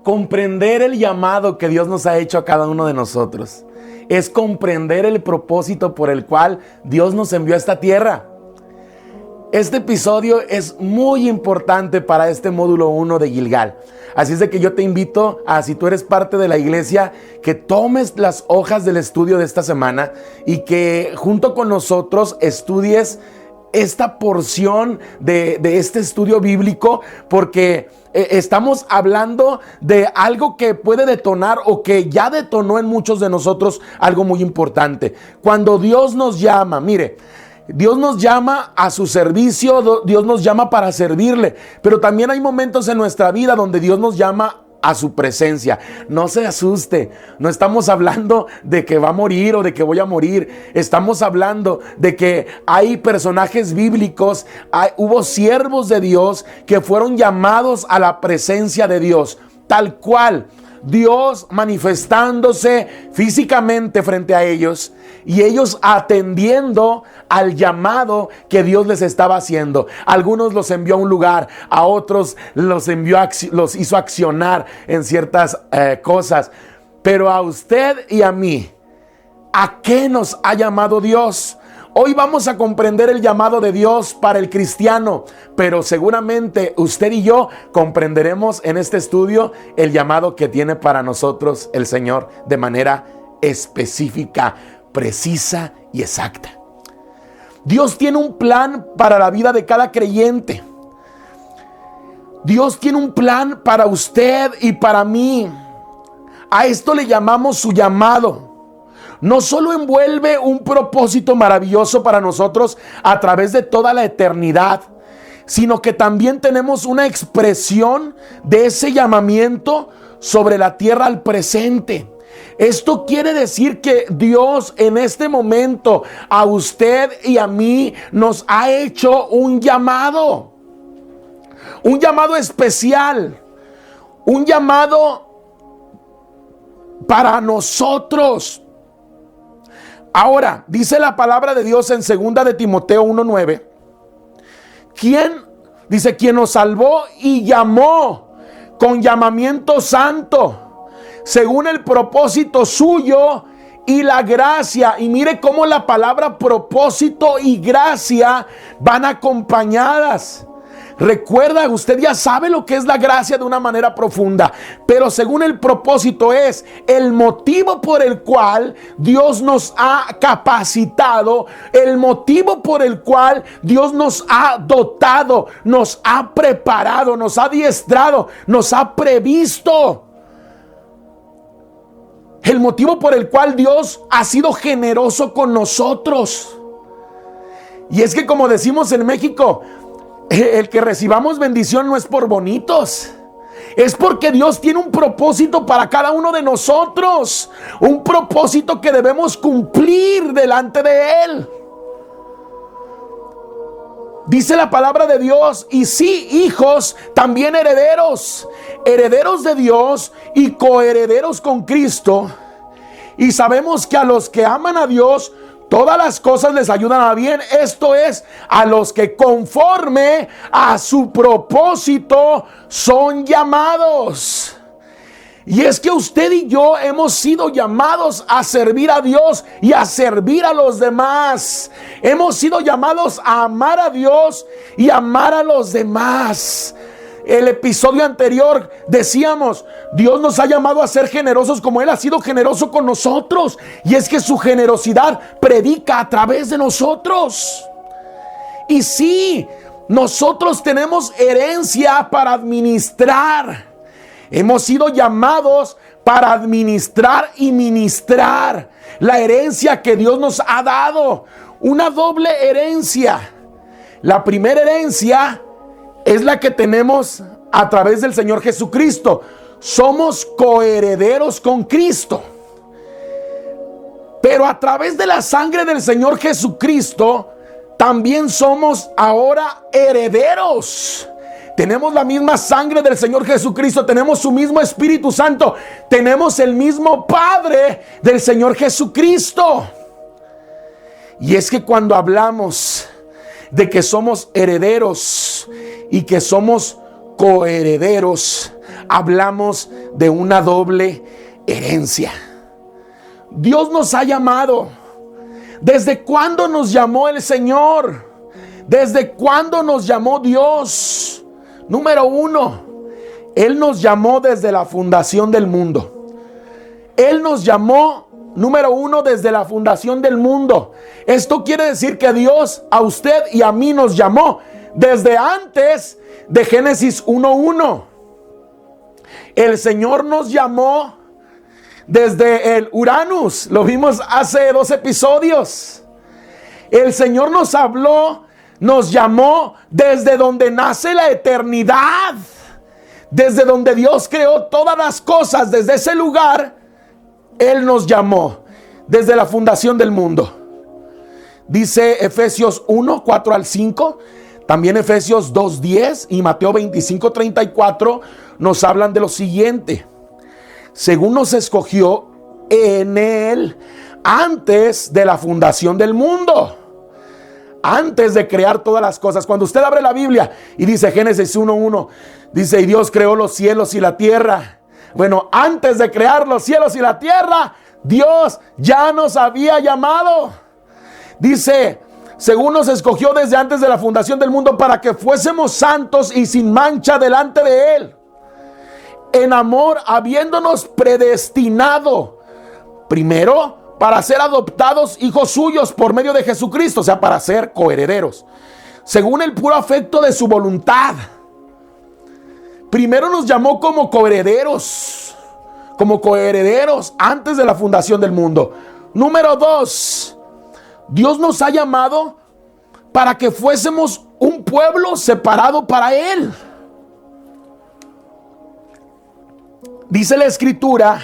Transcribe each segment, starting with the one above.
Comprender el llamado que Dios nos ha hecho a cada uno de nosotros es comprender el propósito por el cual Dios nos envió a esta tierra. Este episodio es muy importante para este módulo 1 de Gilgal. Así es de que yo te invito a, si tú eres parte de la iglesia, que tomes las hojas del estudio de esta semana y que junto con nosotros estudies esta porción de este estudio bíblico, porque estamos hablando de algo que puede detonar o que ya detonó en muchos de nosotros algo muy importante. Cuando Dios nos llama, mire, Dios nos llama a su servicio, Dios nos llama para servirle, pero también hay momentos en nuestra vida donde Dios nos llama a su presencia. No se asuste, no estamos hablando de que va a morir o de que voy a morir. Estamos hablando de que hay personajes bíblicos, hubo siervos de Dios que fueron llamados a la presencia de Dios, tal cual Dios manifestándose físicamente frente a ellos y ellos atendiendo al llamado que Dios les estaba haciendo. Algunos los envió a un lugar, a otros los hizo accionar en ciertas cosas. Pero a usted y a mí, ¿a qué nos ha llamado Dios? Hoy vamos a comprender el llamado de Dios para el cristiano, pero seguramente usted y yo comprenderemos en este estudio el llamado que tiene para nosotros el Señor de manera específica, precisa y exacta. Dios tiene un plan para la vida de cada creyente. Dios tiene un plan para usted y para mí. A esto le llamamos su llamado. No solo envuelve un propósito maravilloso para nosotros a través de toda la eternidad, sino que también tenemos una expresión de ese llamamiento sobre la tierra al presente. Esto quiere decir que Dios en este momento a usted y a mí nos ha hecho un llamado especial, un llamado para nosotros. Ahora, dice la palabra de Dios en 2 de Timoteo 1:9, quien nos salvó y llamó con llamamiento santo, según el propósito suyo y la gracia. Y mire cómo la palabra propósito y gracia van acompañadas. Recuerda, usted ya sabe lo que es la gracia de una manera profunda, pero según el propósito es el motivo por el cual Dios nos ha capacitado, el motivo por el cual Dios nos ha dotado, nos ha preparado, nos ha adiestrado, nos ha previsto. El motivo por el cual Dios ha sido generoso con nosotros. Y es que, como decimos en México, el que recibamos bendición no es por bonitos, es porque Dios tiene un propósito para cada uno de nosotros, un propósito que debemos cumplir delante de Él. Dice la palabra de Dios, y sí, hijos, también herederos, herederos de Dios y coherederos con Cristo. Y sabemos que a los que aman a Dios, todas las cosas les ayudan a bien. Esto es, a los que conforme a su propósito son llamados. Y es que usted y yo hemos sido llamados a servir a Dios y a servir a los demás. Hemos sido llamados a amar a Dios y amar a los demás. El episodio anterior decíamos, Dios nos ha llamado a ser generosos como Él ha sido generoso con nosotros. Y es que su generosidad predica a través de nosotros. Y sí, nosotros tenemos herencia para administrar. Hemos sido llamados para administrar y ministrar la herencia que Dios nos ha dado. Una doble herencia. La primera herencia es la que tenemos a través del Señor Jesucristo. Somos coherederos con Cristo. Pero a través de la sangre del Señor Jesucristo, también somos ahora herederos. Tenemos la misma sangre del Señor Jesucristo, tenemos su mismo Espíritu Santo, tenemos el mismo Padre del Señor Jesucristo. Y es que cuando hablamos de que somos herederos y que somos coherederos, hablamos de una doble herencia. Dios nos ha llamado. ¿Desde cuándo nos llamó el Señor? ¿Desde cuándo nos llamó Dios? Número uno, Él nos llamó desde la fundación del mundo. Él nos llamó, número uno, desde la fundación del mundo. Esto quiere decir que Dios a usted y a mí nos llamó desde antes de Génesis 1:1. El Señor nos llamó desde el Uranus. Lo vimos hace 2 episodios. El Señor nos habló, nos llamó desde donde nace la eternidad. Desde donde Dios creó todas las cosas, desde ese lugar, Él nos llamó, desde la fundación del mundo. Dice Efesios 1:4-5, también Efesios 2:10 y Mateo 25:34 nos hablan de lo siguiente. Según nos escogió en Él antes de la fundación del mundo. Antes de crear todas las cosas. Cuando usted abre la Biblia y dice Génesis 1:1, dice: y Dios creó los cielos y la tierra. Bueno, antes de crear los cielos y la tierra, Dios ya nos había llamado. Dice: según nos escogió desde antes de la fundación del mundo para que fuésemos santos y sin mancha delante de Él, en amor, habiéndonos predestinado primero para ser adoptados hijos suyos por medio de Jesucristo, o sea, para ser coherederos, según el puro afecto de su voluntad. Primero nos llamó como coherederos antes de la fundación del mundo. Número 2, Dios nos ha llamado para que fuésemos un pueblo separado para Él. Dice la Escritura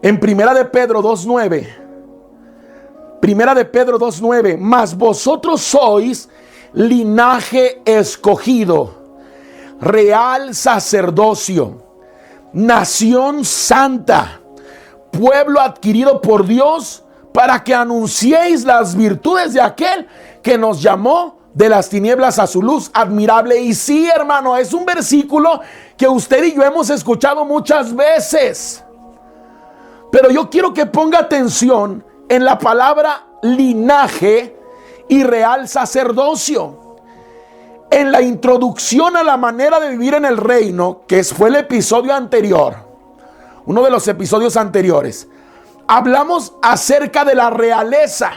en Primera de Pedro 2:9. Primera de Pedro 2:9. Mas vosotros sois linaje escogido, real sacerdocio, nación santa, pueblo adquirido por Dios, para que anunciéis las virtudes de aquel que nos llamó de las tinieblas a su luz admirable. Y sí, hermano, es un versículo que usted y yo hemos escuchado muchas veces. Pero yo quiero que ponga atención en la palabra linaje y real sacerdocio. En la introducción a la manera de vivir en el reino, que fue el episodio anterior, uno de los episodios anteriores, hablamos acerca de la realeza.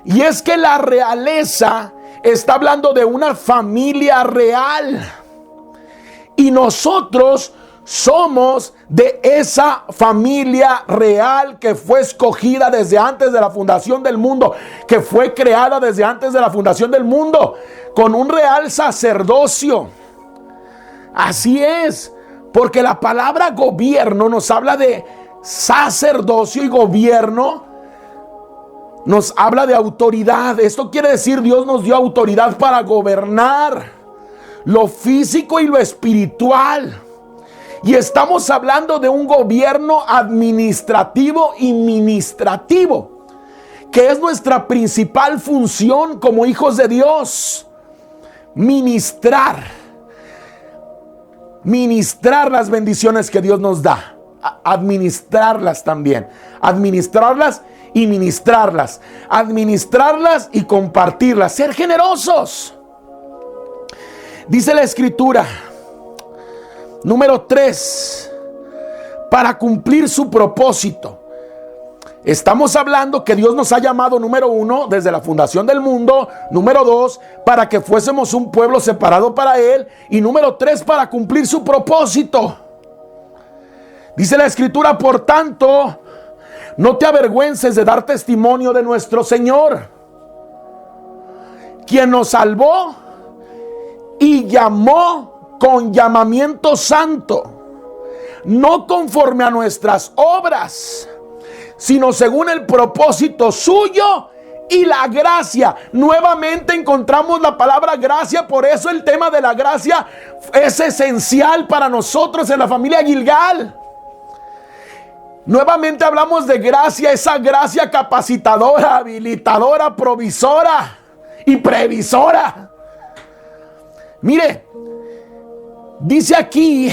Y es que la realeza está hablando de una familia real. Y nosotros somos de esa familia real que fue escogida desde antes de la fundación del mundo, que fue creada desde antes de la fundación del mundo, con un real sacerdocio. Así es, porque la palabra gobierno nos habla de sacerdocio, y gobierno nos habla de autoridad. Esto quiere decir, Dios nos dio autoridad para gobernar lo físico y lo espiritual. Y estamos hablando de un gobierno administrativo y ministrativo, que es nuestra principal función como hijos de Dios. Ministrar las bendiciones que Dios nos da. Administrarlas también. Administrarlas y ministrarlas. Administrarlas y compartirlas. Ser generosos. Dice la Escritura, número 3, para cumplir su propósito. Estamos hablando que Dios nos ha llamado, número 1, desde la fundación del mundo. Número 2, para que fuésemos un pueblo separado para Él. Y número 3, para cumplir su propósito. Dice la Escritura: por tanto, no te avergüences de dar testimonio de nuestro Señor, quien nos salvó y llamó con llamamiento santo, no conforme a nuestras obras, sino según el propósito suyo y la gracia. Nuevamente encontramos la palabra gracia. Por eso el tema de la gracia es esencial para nosotros en la familia Gilgal. Nuevamente hablamos de gracia, esa gracia capacitadora, habilitadora, provisora y previsora. Mire, Dice aquí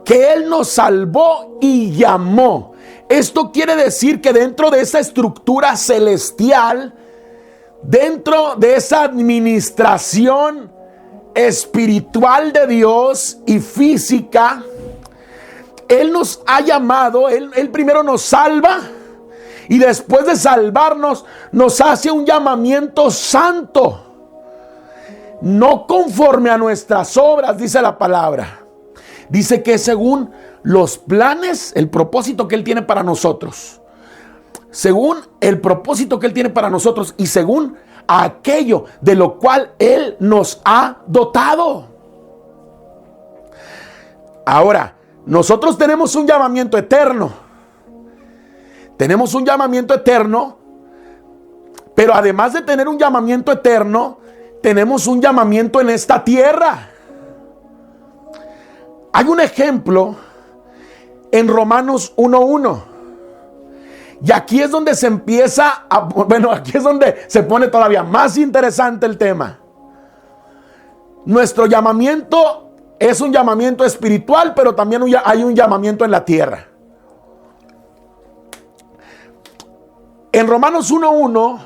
que Él nos salvó y llamó. Esto quiere decir que dentro de esa estructura celestial, dentro de esa administración espiritual de Dios y física, Él nos ha llamado. Él primero nos salva y después de salvarnos nos hace un llamamiento santo, no conforme a nuestras obras, dice la palabra. Dice que según los planes, el propósito que Él tiene para nosotros, según el propósito que Él tiene para nosotros y según aquello de lo cual Él nos ha dotado. Ahora, nosotros tenemos un llamamiento eterno. Tenemos un llamamiento eterno, pero además de tener un llamamiento eterno, tenemos un llamamiento en esta tierra. Hay un ejemplo en Romanos 1:1. Y aquí es donde se empieza aquí es donde se pone todavía más interesante el tema. Nuestro llamamiento es un llamamiento espiritual, pero también hay un llamamiento en la tierra. En Romanos 1:1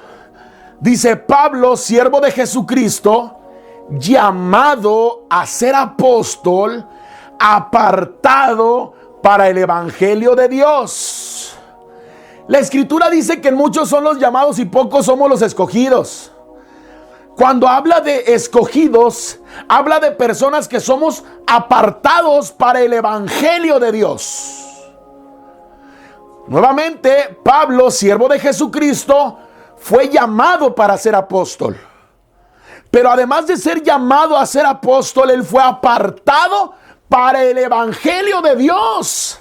dice: Pablo, siervo de Jesucristo, llamado a ser apóstol, apartado para el evangelio de Dios. La escritura dice que muchos son los llamados y pocos somos los escogidos. Cuando habla de escogidos, habla de personas que somos apartados para el evangelio de Dios. Nuevamente, Pablo, siervo de Jesucristo, fue llamado para ser apóstol. Pero además de ser llamado a ser apóstol, él fue apartado para el evangelio de Dios.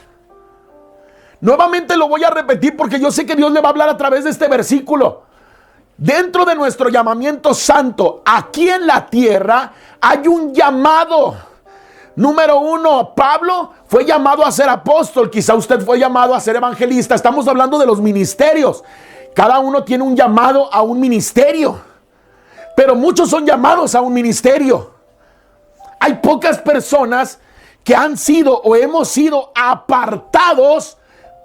Nuevamente lo voy a repetir porque yo sé que Dios le va a hablar a través de este versículo. Dentro de nuestro llamamiento santo, aquí en la tierra, hay un llamado. Número 1, Pablo fue llamado a ser apóstol. Quizá usted fue llamado a ser evangelista. Estamos hablando de los ministerios. Cada uno tiene un llamado a un ministerio, pero muchos son llamados a un ministerio. Hay pocas personas que han sido o hemos sido apartados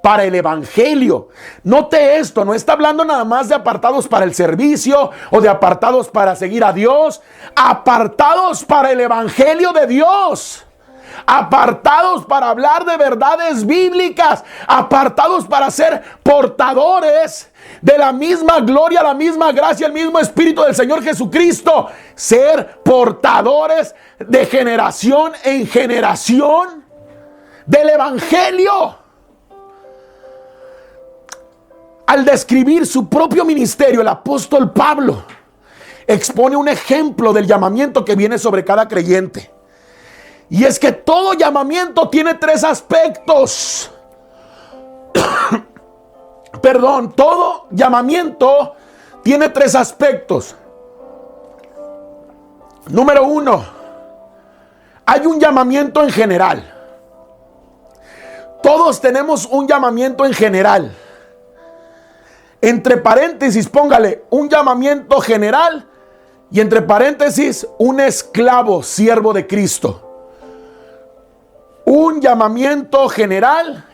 para el evangelio. Note esto, no está hablando nada más de apartados para el servicio o de apartados para seguir a Dios. Apartados para el evangelio de Dios. Apartados para hablar de verdades bíblicas. Apartados para ser portadores de la misma gloria, la misma gracia, el mismo Espíritu del Señor Jesucristo. Ser portadores de generación en generación del evangelio. Al describir su propio ministerio, el apóstol Pablo expone un ejemplo del llamamiento que viene sobre cada creyente. Y es que todo llamamiento tiene 3 aspectos. Todo llamamiento tiene 3 aspectos. Número 1, hay un llamamiento en general. Todos tenemos un llamamiento en general. Entre paréntesis, póngale un llamamiento general y entre paréntesis, un esclavo siervo de Cristo. Un llamamiento general,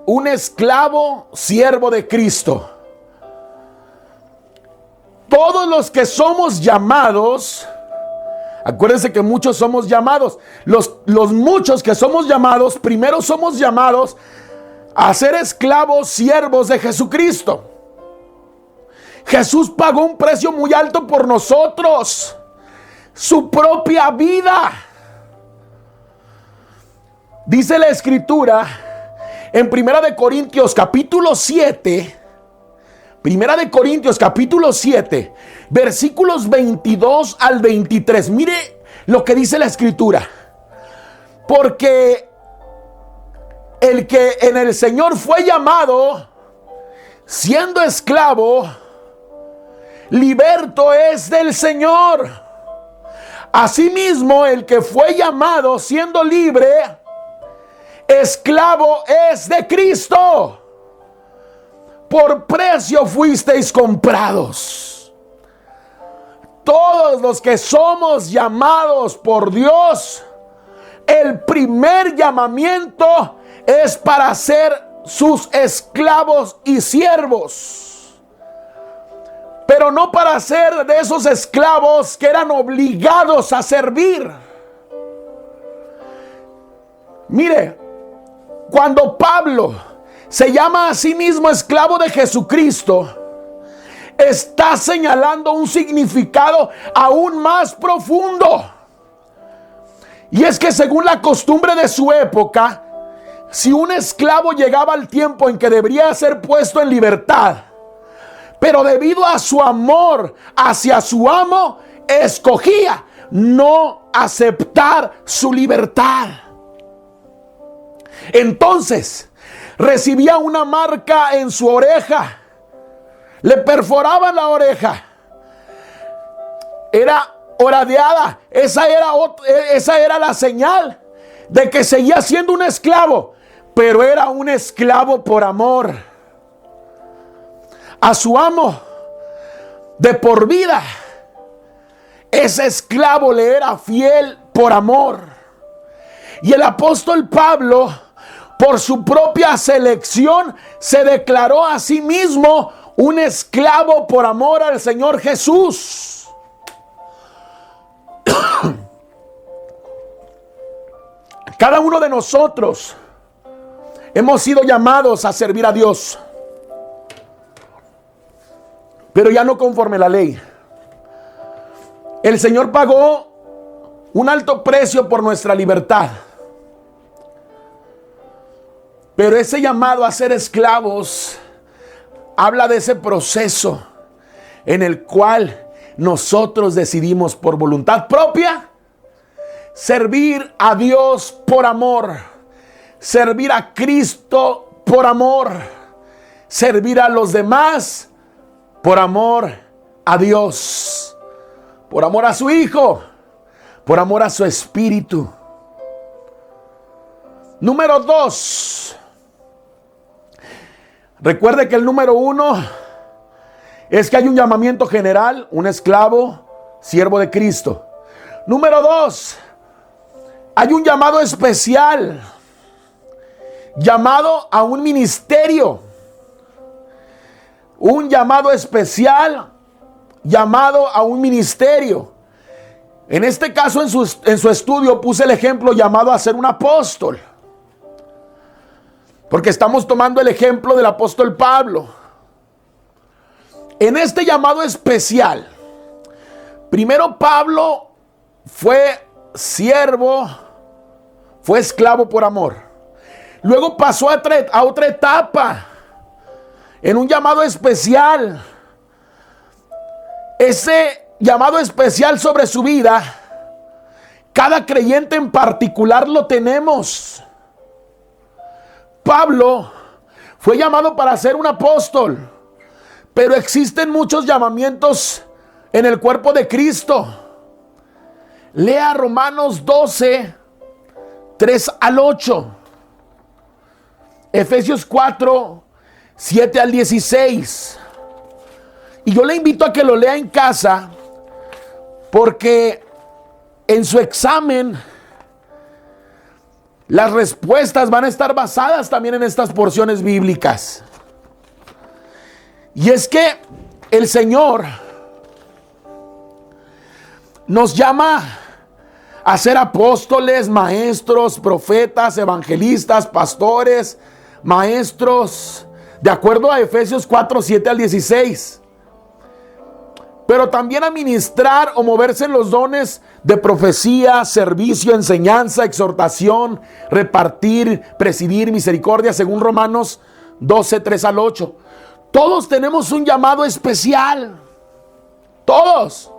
un esclavo siervo de Cristo. Todos los que somos llamados, acuérdense que muchos somos llamados. Los muchos que somos llamados, primero somos llamados a ser esclavos siervos de Jesucristo. Jesús pagó un precio muy alto por nosotros, su propia vida. Dice la escritura en Primera de Corintios capítulo 7, versículos 22 al 23. Mire lo que dice la escritura. Porque el que en el Señor fue llamado, siendo esclavo, liberto es del Señor. Asimismo, el que fue llamado siendo libre, esclavo es de Cristo. Por precio fuisteis comprados. todos los que somos llamados por Dios, el primer llamamiento es para ser sus esclavos y siervos. Pero no para ser de esos esclavos que eran obligados a servir. Mire, cuando Pablo se llama a sí mismo esclavo de Jesucristo, está señalando un significado aún más profundo. Y es que según la costumbre de su época, si un esclavo llegaba al tiempo en que debería ser puesto en libertad, pero debido a su amor hacia su amo, escogía no aceptar su libertad, entonces recibía una marca en su oreja, le perforaban la oreja, era horadeada, esa era la señal de que seguía siendo un esclavo, pero era un esclavo por amor a su amo de por vida. Ese esclavo le era fiel por amor. Y el apóstol Pablo, por su propia selección, se declaró a sí mismo un esclavo por amor al Señor Jesús. Cada uno de nosotros hemos sido llamados a servir a Dios, pero ya no conforme la ley. El Señor pagó un alto precio por nuestra libertad, pero ese llamado a ser esclavos habla de ese proceso en el cual nosotros decidimos por voluntad propia servir a Dios por amor, servir a Cristo por amor, servir a los demás por amor a Dios, por amor a su Hijo, por amor a su Espíritu. Número 2. Recuerde que el número 1 es que hay un llamamiento general, un esclavo, siervo de Cristo. Número 2, hay un llamado especial, llamado a un ministerio. Un llamado especial, llamado a un ministerio. En este caso, en su estudio puse el ejemplo llamado a ser un apóstol, porque estamos tomando el ejemplo del apóstol Pablo. En este llamado especial, primero Pablo fue siervo, fue esclavo por amor. Luego pasó a otra etapa, en un llamado especial. Ese llamado especial sobre su vida, cada creyente en particular lo tenemos. Pablo fue llamado para ser un apóstol, pero existen muchos llamamientos en el cuerpo de Cristo. Lea Romanos 12, 3 al 8. Efesios 4, 7 al 16. Y yo le invito a que lo lea en casa, porque en su examen las respuestas van a estar basadas también en estas porciones bíblicas. Y es que el Señor nos llama a ser apóstoles, maestros, profetas, evangelistas, pastores, maestros, de acuerdo a Efesios 4, 7 al 16. Pero también a ministrar o moverse en los dones de profecía, servicio, enseñanza, exhortación, repartir, presidir, misericordia, según Romanos 12, 3 al 8. Todos tenemos un llamado especial. Todos.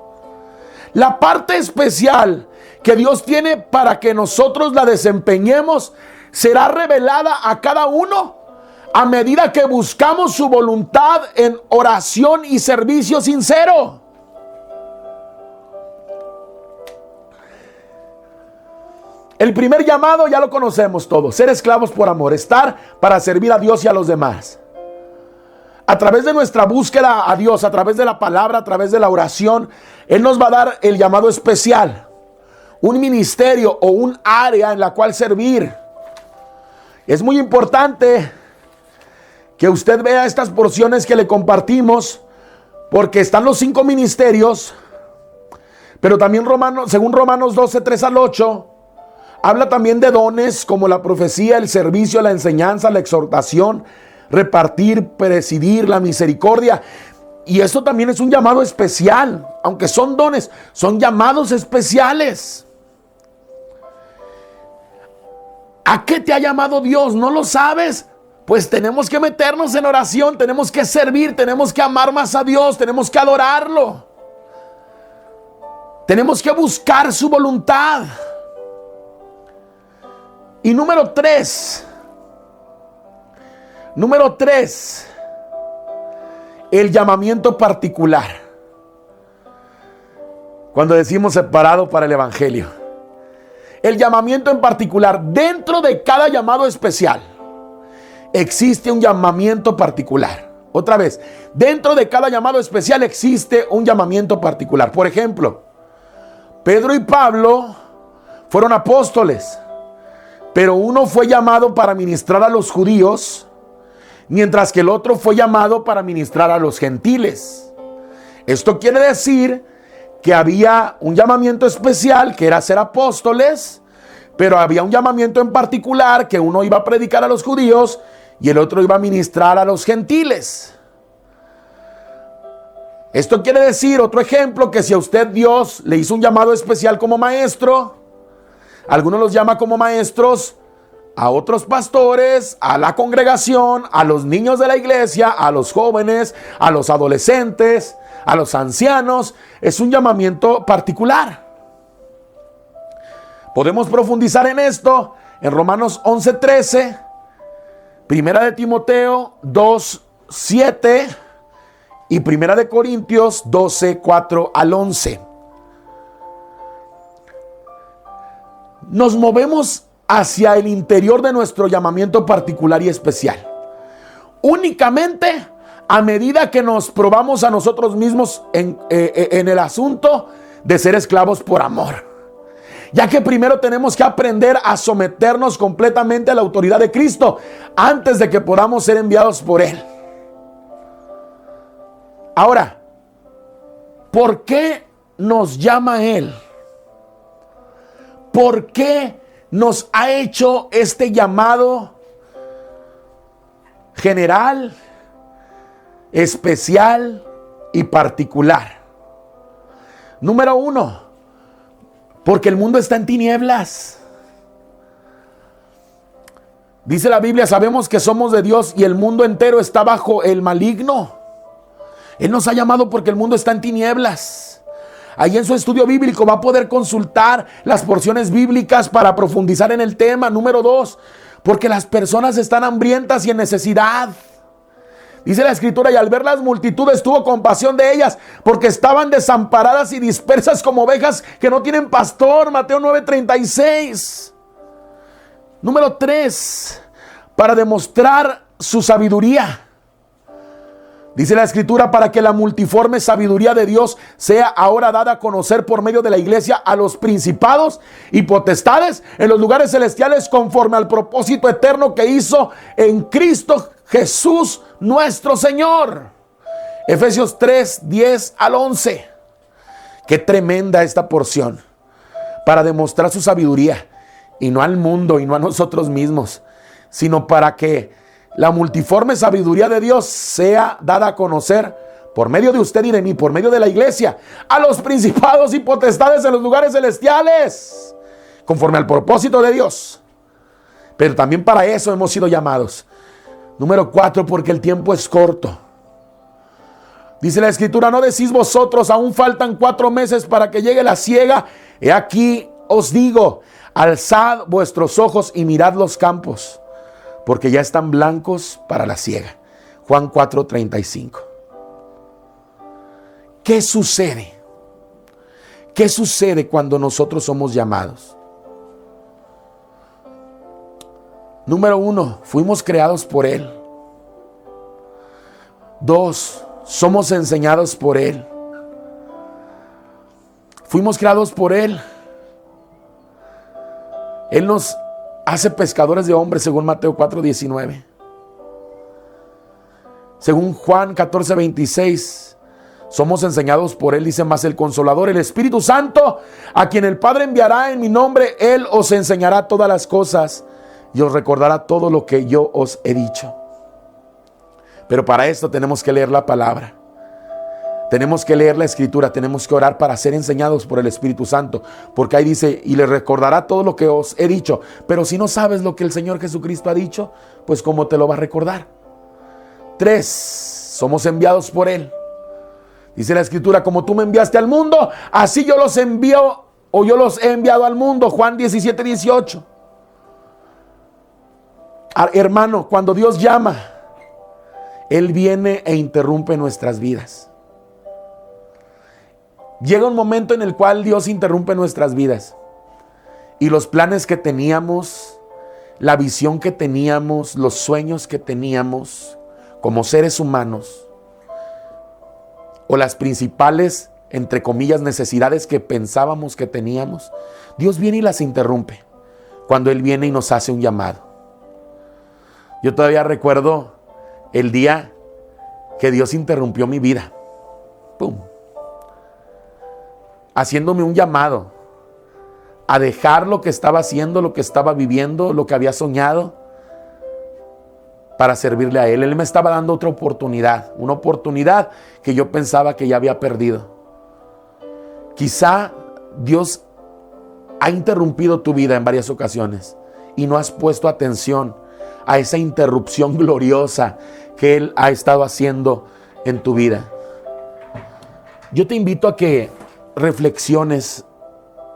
La parte especial que Dios tiene para que nosotros la desempeñemos será revelada a cada uno a medida que buscamos su voluntad en oración y servicio sincero. El primer llamado ya lo conocemos todos: ser esclavos por amor, estar para servir a Dios y a los demás. A través de nuestra búsqueda a Dios, a través de la palabra, a través de la oración, Él nos va a dar el llamado especial, un ministerio o un área en la cual servir. Es muy importante que usted vea estas porciones que le compartimos, porque están los 5 ministerios, pero también según Romanos 12, 3 al 8, habla también de dones como la profecía, el servicio, la enseñanza, la exhortación, repartir, presidir, la misericordia. Y esto también es un llamado especial. Aunque son dones, son llamados especiales. ¿A qué te ha llamado Dios? ¿No lo sabes? Pues tenemos que meternos en oración, tenemos que servir, tenemos que amar más a Dios, tenemos que adorarlo. Tenemos que buscar su voluntad. Y número 3, el llamamiento particular. Cuando decimos separado para el evangelio, el llamamiento en particular. Dentro de cada llamado especial existe un llamamiento particular. Otra vez, dentro de cada llamado especial existe un llamamiento particular. Por ejemplo, Pedro y Pablo fueron apóstoles, pero uno fue llamado para ministrar a los judíos, mientras que el otro fue llamado para ministrar a los gentiles. Esto quiere decir que había un llamamiento especial, que era ser apóstoles, pero había un llamamiento en particular, que uno iba a predicar a los judíos y el otro iba a ministrar a los gentiles. Esto quiere decir, otro ejemplo, que si a usted Dios le hizo un llamado especial como maestro, algunos los llama como maestros a otros pastores, a la congregación, a los niños de la iglesia, a los jóvenes, a los adolescentes, a los ancianos. Es un llamamiento particular. Podemos profundizar en esto en Romanos 11:13, Primera de Timoteo 2:7 y Primera de Corintios 12:4 al 11. Nos movemos hacia el interior de nuestro llamamiento particular y especial, únicamente a medida que nos probamos a nosotros mismos en el asunto de ser esclavos por amor, ya que primero tenemos que aprender a someternos completamente a la autoridad de Cristo antes de que podamos ser enviados por Él. Ahora, ¿por qué nos llama Él? ¿Por qué nos ha hecho este llamado general, especial y particular? Número 1, porque el mundo está en tinieblas. Dice la Biblia, sabemos que somos de Dios y el mundo entero está bajo el maligno. Él nos ha llamado porque el mundo está en tinieblas. Ahí en su estudio bíblico va a poder consultar las porciones bíblicas para profundizar en el tema. Número 2, porque las personas están hambrientas y en necesidad. Dice la Escritura, y al ver las multitudes tuvo compasión de ellas, porque estaban desamparadas y dispersas como ovejas que no tienen pastor. Mateo 9:36. Número 3, para demostrar su sabiduría. Dice la Escritura, para que la multiforme sabiduría de Dios sea ahora dada a conocer por medio de la iglesia a los principados y potestades en los lugares celestiales, conforme al propósito eterno que hizo en Cristo Jesús nuestro Señor. Efesios 3:10 al 11. Qué tremenda esta porción. Para demostrar su sabiduría, y no al mundo y no a nosotros mismos, sino para que la multiforme sabiduría de Dios sea dada a conocer por medio de usted y de mí, por medio de la iglesia, a los principados y potestades en los lugares celestiales, conforme al propósito de Dios. Pero también para eso hemos sido llamados. Número 4, porque el tiempo es corto. Dice la Escritura, ¿no decís vosotros, aún faltan 4 meses para que llegue la siega? He aquí os digo, alzad vuestros ojos y mirad los campos, porque ya están blancos para la siega. Juan 4:35. ¿Qué sucede? ¿Qué sucede cuando nosotros somos llamados? Número 1, fuimos creados por Él. 2, somos enseñados por Él. Fuimos creados por Él. Él nos hace pescadores de hombres, según Mateo 4:19. Según Juan 14:26, somos enseñados por Él, dice, más el Consolador, el Espíritu Santo, a quien el Padre enviará en mi nombre, Él os enseñará todas las cosas y os recordará todo lo que yo os he dicho. Pero para esto tenemos que leer la palabra. Tenemos que leer la Escritura, tenemos que orar para ser enseñados por el Espíritu Santo, porque ahí dice, y le recordará todo lo que os he dicho. Pero si no sabes lo que el Señor Jesucristo ha dicho, pues ¿cómo te lo va a recordar? 3, somos enviados por Él. Dice la Escritura, como tú me enviaste al mundo, así yo los envío, o yo los he enviado al mundo. Juan 17:18. Hermano, cuando Dios llama, Él viene e interrumpe nuestras vidas. Llega un momento en el cual Dios interrumpe nuestras vidas y los planes que teníamos, la visión que teníamos, los sueños que teníamos como seres humanos, o las principales, entre comillas, necesidades que pensábamos que teníamos, Dios viene y las interrumpe cuando Él viene y nos hace un llamado. Yo todavía recuerdo el día que Dios interrumpió mi vida. ¡Pum! Haciéndome un llamado a dejar lo que estaba haciendo, lo que estaba viviendo, lo que había soñado, para servirle a Él. Él me estaba dando otra oportunidad, una oportunidad que yo pensaba que ya había perdido. Quizá Dios ha interrumpido tu vida en varias ocasiones y no has puesto atención a esa interrupción gloriosa que Él ha estado haciendo en tu vida. Yo te invito a que reflexiones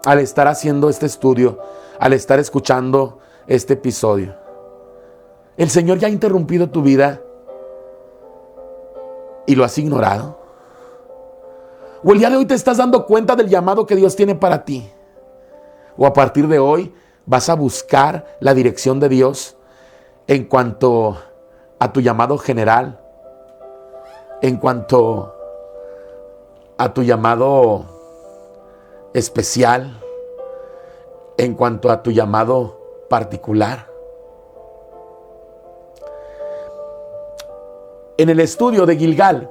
al estar haciendo este estudio, al estar escuchando este episodio. ¿El Señor ya ha interrumpido tu vida y lo has ignorado? ¿O el día de hoy te estás dando cuenta del llamado que Dios tiene para ti? ¿O a partir de hoy vas a buscar la dirección de Dios en cuanto a tu llamado general, en cuanto a tu llamado especial, en cuanto a tu llamado particular? En el estudio de Gilgal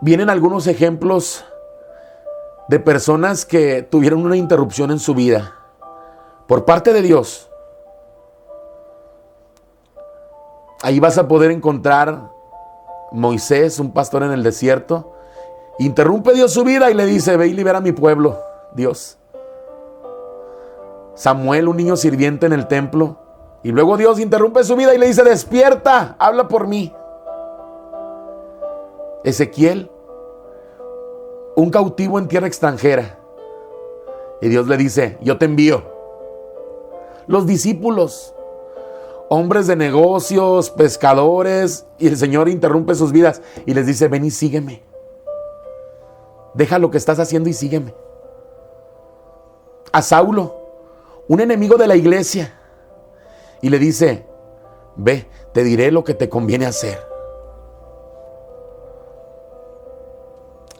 vienen algunos ejemplos de personas que tuvieron una interrupción en su vida por parte de Dios. Ahí vas a poder encontrar Moisés, un pastor en el desierto. Interrumpe Dios su vida y le dice: ve y libera a mi pueblo, Dios. Samuel, un niño sirviente en el templo. Y luego Dios interrumpe su vida y le dice: despierta, habla por mí. Ezequiel, un cautivo en tierra extranjera. Y Dios le dice: yo te envío. Los discípulos, hombres de negocios, pescadores, y el Señor interrumpe sus vidas y les dice: ven y sígueme. Deja lo que estás haciendo y sígueme. A Saulo, un enemigo de la iglesia, y le dice: ve, te diré lo que te conviene hacer.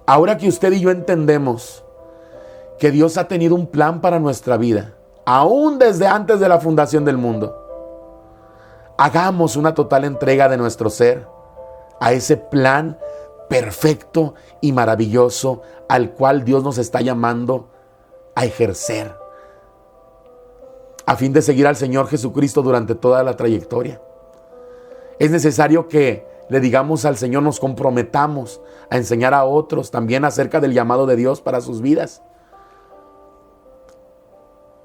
Ahora que usted y yo entendemos que Dios ha tenido un plan para nuestra vida, aún desde antes de la fundación del mundo, hagamos una total entrega de nuestro ser a ese plan perfecto y maravilloso al cual Dios nos está llamando a ejercer, a fin de seguir al Señor Jesucristo durante toda la trayectoria. Es necesario que le digamos al Señor, nos comprometamos a enseñar a otros también acerca del llamado de Dios para sus vidas.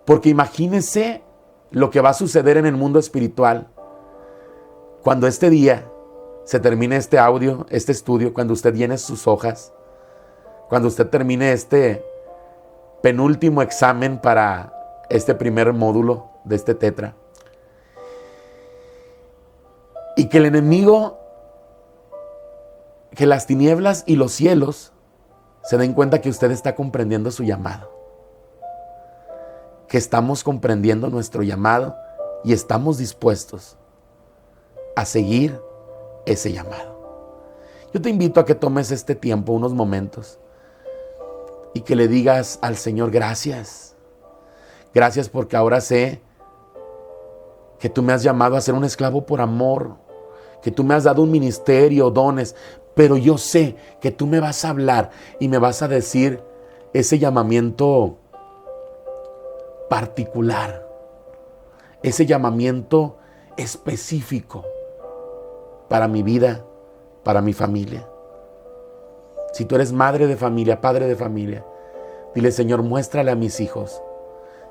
Porque imagínense lo que va a suceder en el mundo espiritual cuando este día se termine este audio, este estudio, cuando usted llene sus hojas, cuando usted termine este penúltimo examen para este primer módulo de este tetra, y que el enemigo, que las tinieblas y los cielos se den cuenta que usted está comprendiendo su llamado, que estamos comprendiendo nuestro llamado y estamos dispuestos a seguir ese llamado. Yo te invito a que tomes este tiempo, unos momentos, y que le digas al Señor gracias. Gracias porque ahora sé que tú me has llamado a ser un esclavo por amor, que tú me has dado un ministerio, dones, pero yo sé que tú me vas a hablar y me vas a decir ese llamamiento particular, ese llamamiento específico para mi vida, para mi familia. Si tú eres madre de familia, padre de familia, dile, Señor, muéstrale a mis hijos.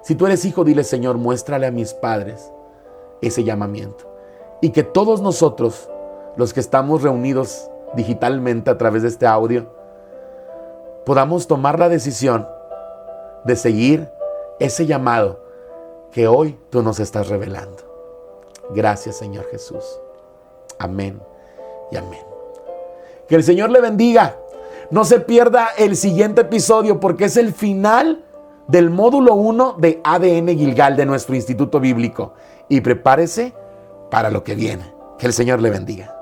Si tú eres hijo, dile, Señor, muéstrale a mis padres ese llamamiento. Y que todos nosotros, los que estamos reunidos digitalmente a través de este audio, podamos tomar la decisión de seguir ese llamado que hoy tú nos estás revelando. Gracias, Señor Jesús. Amén y amén. Que el Señor le bendiga. No se pierda el siguiente episodio porque es el final del módulo 1 de ADN Gilgal de nuestro Instituto Bíblico. Y prepárese para lo que viene. Que el Señor le bendiga.